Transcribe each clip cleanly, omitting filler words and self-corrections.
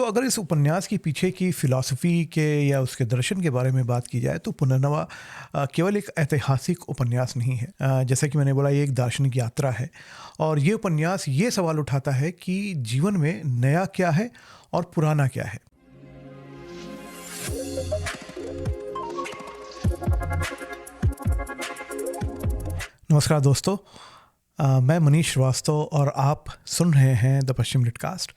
तो अगर इस उपन्यास के पीछे की फ़िलॉसफ़ी के या उसके दर्शन के बारे में बात की जाए तो पुनर्नवा केवल एक ऐतिहासिक उपन्यास नहीं है। जैसा कि मैंने बोला, ये एक दार्शनिक यात्रा है और ये उपन्यास ये सवाल उठाता है कि जीवन में नया क्या है और पुराना क्या है। नमस्कार दोस्तों, मैं मनीष श्रीवास्तव और आप सुन रहे हैं द पश्चिम लिटकास्ट,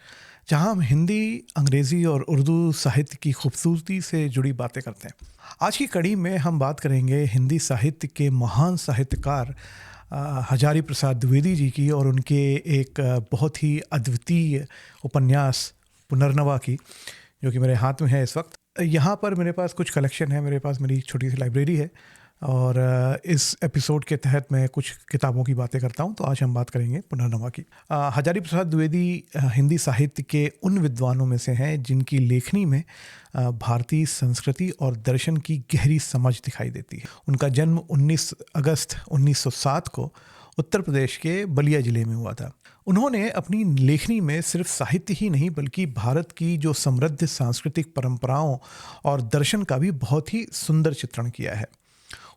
जहां हम हिंदी, अंग्रेज़ी और उर्दू साहित्य की खूबसूरती से जुड़ी बातें करते हैं। आज की कड़ी में हम बात करेंगे हिंदी साहित्य के महान साहित्यकार हजारी प्रसाद द्विवेदी जी की और उनके एक बहुत ही अद्वितीय उपन्यास पुनर्नवा की, जो कि मेरे हाथ में है इस वक्त। यहाँ पर मेरे पास कुछ कलेक्शन है, मेरे पास मेरी छोटी सी लाइब्रेरी है और इस एपिसोड के तहत मैं कुछ किताबों की बातें करता हूं। तो आज हम बात करेंगे पुनर्नवा की। हजारी प्रसाद द्विवेदी हिंदी साहित्य के उन विद्वानों में से हैं जिनकी लेखनी में भारतीय संस्कृति और दर्शन की गहरी समझ दिखाई देती है। उनका जन्म 19 अगस्त 1907 को उत्तर प्रदेश के बलिया ज़िले में हुआ था। उन्होंने अपनी लेखनी में सिर्फ साहित्य ही नहीं बल्कि भारत की जो समृद्ध सांस्कृतिक परंपराओं और दर्शन का भी बहुत ही सुंदर चित्रण किया है।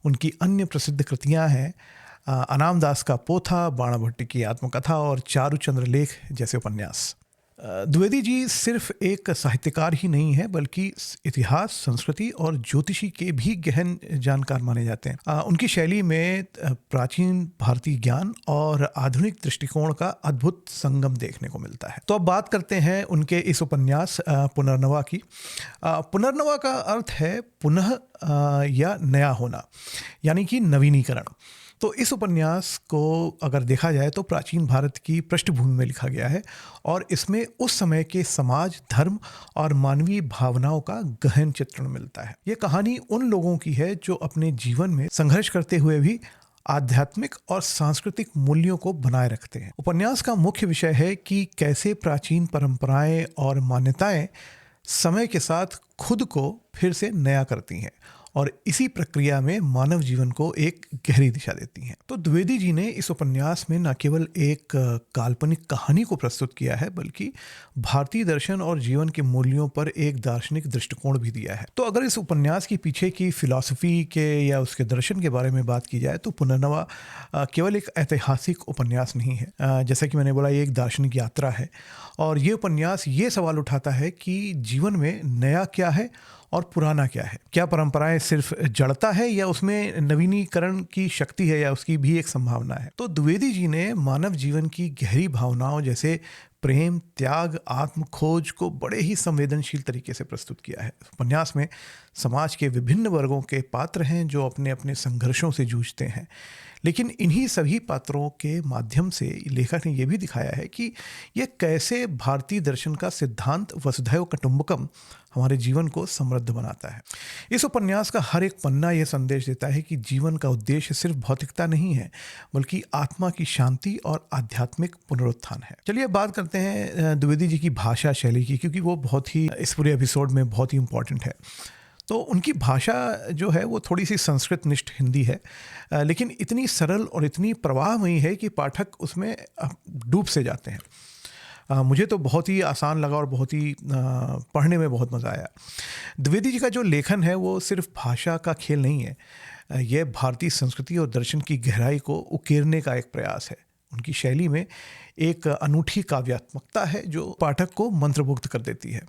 उनकी अन्य प्रसिद्ध कृतियां हैं अनाम दास का पोथा, बाणभट्ट की आत्मकथा और चारुचंद्र लेख जैसे उपन्यास। द्विवेदी जी सिर्फ एक साहित्यकार ही नहीं है बल्कि इतिहास, संस्कृति और ज्योतिषी के भी गहन जानकार माने जाते हैं। उनकी शैली में प्राचीन भारतीय ज्ञान और आधुनिक दृष्टिकोण का अद्भुत संगम देखने को मिलता है। तो अब बात करते हैं उनके इस उपन्यास पुनर्नवा की। पुनर्नवा का अर्थ है पुनः या नया होना, यानी कि नवीनीकरण। तो इस उपन्यास को अगर देखा जाए तो प्राचीन भारत की पृष्ठभूमि में लिखा गया है और इसमें उस समय के समाज, धर्म और मानवीय भावनाओं का गहन चित्रण मिलता है। ये कहानी उन लोगों की है जो अपने जीवन में संघर्ष करते हुए भी आध्यात्मिक और सांस्कृतिक मूल्यों को बनाए रखते हैं। उपन्यास का मुख्य विषय है कि कैसे प्राचीन परंपराएं और मान्यताएं समय के साथ खुद को फिर से नया करती हैं और इसी प्रक्रिया में मानव जीवन को एक गहरी दिशा देती हैं। तो द्विवेदी जी ने इस उपन्यास में न केवल एक काल्पनिक कहानी को प्रस्तुत किया है बल्कि भारतीय दर्शन और जीवन के मूल्यों पर एक दार्शनिक दृष्टिकोण भी दिया है। तो अगर इस उपन्यास के पीछे की फ़िलॉसफ़ी के या उसके दर्शन के बारे में बात की जाए तो पुनर्नवा केवल एक ऐतिहासिक उपन्यास नहीं है। जैसा कि मैंने बोला, ये एक दार्शनिक यात्रा है और ये उपन्यास ये सवाल उठाता है कि जीवन में नया क्या है और पुराना क्या है। क्या परंपराएं सिर्फ जड़ता है या उसमें नवीनीकरण की शक्ति है या उसकी भी एक संभावना है। तो द्विवेदी जी ने मानव जीवन की गहरी भावनाओं जैसे प्रेम, त्याग, आत्म खोज को बड़े ही संवेदनशील तरीके से प्रस्तुत किया है। उपन्यास में समाज के विभिन्न वर्गों के पात्र हैं जो अपने अपने संघर्षों से जूझते हैं, लेकिन इन्हीं सभी पात्रों के माध्यम से लेखक ने यह भी दिखाया है कि यह कैसे भारतीय दर्शन का सिद्धांत वसुधैव कुटुंबकम हमारे जीवन को समृद्ध बनाता है। इस उपन्यास का हर एक पन्ना यह संदेश देता है कि जीवन का उद्देश्य सिर्फ भौतिकता नहीं है बल्कि आत्मा की शांति और आध्यात्मिक पुनरुत्थान है। चलिए बात करते हैं द्विवेदी जी की भाषा शैली की, क्योंकि वो बहुत ही इस पूरे एपिसोड में बहुत ही इम्पोर्टेंट है। तो उनकी भाषा जो है वो थोड़ी सी संस्कृत निष्ठ हिंदी है, लेकिन इतनी सरल और इतनी प्रवाहमयी है कि पाठक उसमें डूब से जाते हैं। मुझे तो बहुत ही आसान लगा और बहुत ही पढ़ने में बहुत मज़ा आया। द्विवेदी जी का जो लेखन है वो सिर्फ भाषा का खेल नहीं है, यह भारतीय संस्कृति और दर्शन की गहराई को उकेरने का एक प्रयास है। उनकी शैली में एक अनूठी काव्यात्मकता है जो पाठक को मंत्रमुग्ध कर देती है।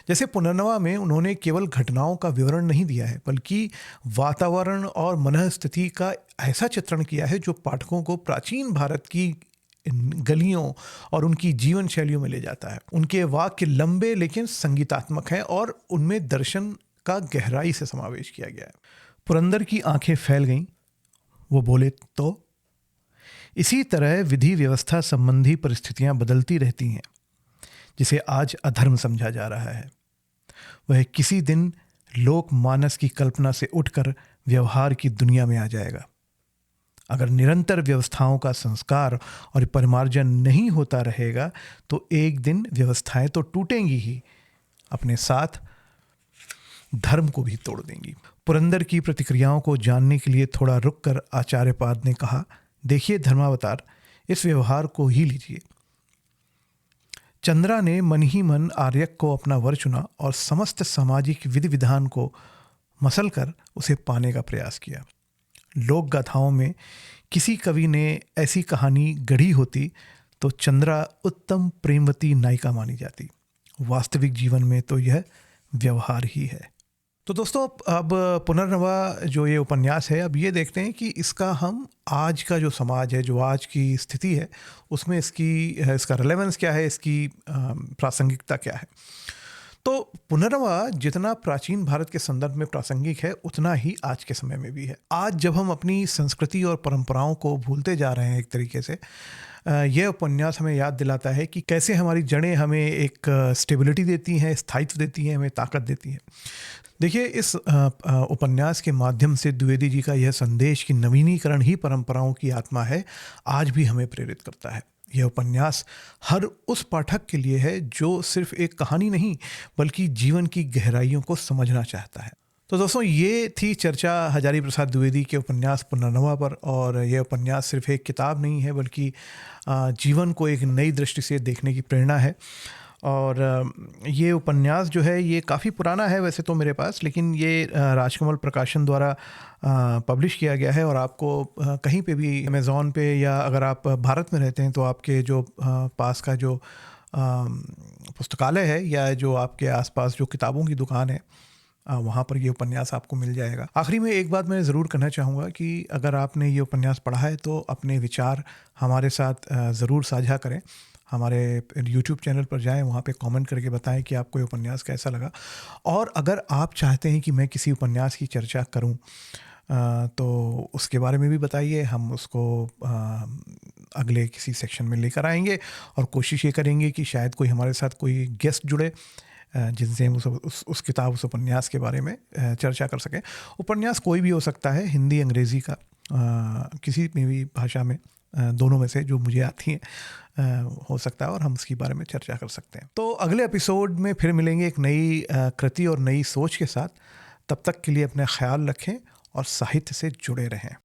जैसे पुनर्नवा में उन्होंने केवल घटनाओं का विवरण नहीं दिया है बल्कि वातावरण और मनःस्थिति का ऐसा चित्रण किया है जो पाठकों को प्राचीन भारत की गलियों और उनकी जीवन शैलियों में ले जाता है। उनके वाक्य लंबे लेकिन संगीतात्मक हैं और उनमें दर्शन का गहराई से समावेश किया गया है। पुरंदर की आंखें फैल गईं, वो बोले तो इसी तरह विधि व्यवस्था संबंधी परिस्थितियां बदलती रहती हैं। जिसे आज अधर्म समझा जा रहा है वह किसी दिन लोक मानस की कल्पना से उठकर व्यवहार की दुनिया में आ जाएगा। अगर निरंतर व्यवस्थाओं का संस्कार और परिमार्जन नहीं होता रहेगा तो एक दिन व्यवस्थाएं तो टूटेंगी ही, अपने साथ धर्म को भी तोड़ देंगी। पुरंदर की प्रतिक्रियाओं को जानने के लिए थोड़ा रुककर आचार्यपाद ने कहा, देखिए धर्मावतार, इस व्यवहार को ही लीजिए। चंद्रा ने मन ही मन आर्यक को अपना वर चुना और समस्त सामाजिक विधि विधान को मसल कर उसे पाने का प्रयास किया। लोक गाथाओं में किसी कवि ने ऐसी कहानी गढ़ी होती तो चंद्रा उत्तम प्रेमवती नायिका मानी जाती। वास्तविक जीवन में तो यह व्यवहार ही है। तो दोस्तों, अब पुनर्नवा जो ये उपन्यास है, अब ये देखते हैं कि इसका हम आज का जो समाज है, जो आज की स्थिति है, उसमें इसका रेलेवेंस क्या है, इसकी प्रासंगिकता क्या है। तो पुनर्नवा जितना प्राचीन भारत के संदर्भ में प्रासंगिक है, उतना ही आज के समय में भी है। आज जब हम अपनी संस्कृति और परंपराओं को भूलते जा रहे हैं एक तरीके से, यह उपन्यास हमें याद दिलाता है कि कैसे हमारी जड़ें हमें एक स्टेबिलिटी देती हैं, स्थायित्व देती हैं, हमें ताकत देती हैं। देखिए, इस उपन्यास के माध्यम से द्विवेदी जी का यह संदेश कि नवीनीकरण ही परंपराओं की आत्मा है, आज भी हमें प्रेरित करता है। यह उपन्यास हर उस पाठक के लिए है जो सिर्फ एक कहानी नहीं बल्कि जीवन की गहराइयों को समझना चाहता है। तो दोस्तों, ये थी चर्चा हजारी प्रसाद द्विवेदी के उपन्यास पुनर्नवा पर। और यह उपन्यास सिर्फ एक किताब नहीं है बल्कि जीवन को एक नई दृष्टि से देखने की प्रेरणा है। और ये उपन्यास जो है, ये काफ़ी पुराना है वैसे तो मेरे पास, लेकिन ये राजकमल प्रकाशन द्वारा पब्लिश किया गया है। और आपको कहीं पे भी अमेज़ॉन पे, या अगर आप भारत में रहते हैं तो आपके जो पास का जो पुस्तकालय है या जो आपके आसपास जो किताबों की दुकान है, वहाँ पर ये उपन्यास आपको मिल जाएगा। आखिरी में एक बात मैं ज़रूर कहना चाहूँगा कि अगर आपने ये उपन्यास पढ़ा है तो अपने विचार हमारे साथ ज़रूर साझा करें। हमारे YouTube चैनल पर जाएं, वहाँ पे कमेंट करके बताएं कि आपको ये उपन्यास कैसा लगा। और अगर आप चाहते हैं कि मैं किसी उपन्यास की चर्चा करूँ तो उसके बारे में भी बताइए। हम उसको अगले किसी सेक्शन में लेकर आएंगे और कोशिश ये करेंगे कि शायद कोई हमारे साथ कोई गेस्ट जुड़े जिनसे हम उस किताब, उस उपन्यास के बारे में चर्चा कर सकें। उपन्यास कोई भी हो सकता है, हिंदी अंग्रेज़ी का, किसी में भी भाषा में, दोनों में से जो मुझे आती हैं हो सकता है, और हम उसके बारे में चर्चा कर सकते हैं। तो अगले एपिसोड में फिर मिलेंगे एक नई कृति और नई सोच के साथ। तब तक के लिए अपना ख्याल रखें और साहित्य से जुड़े रहें।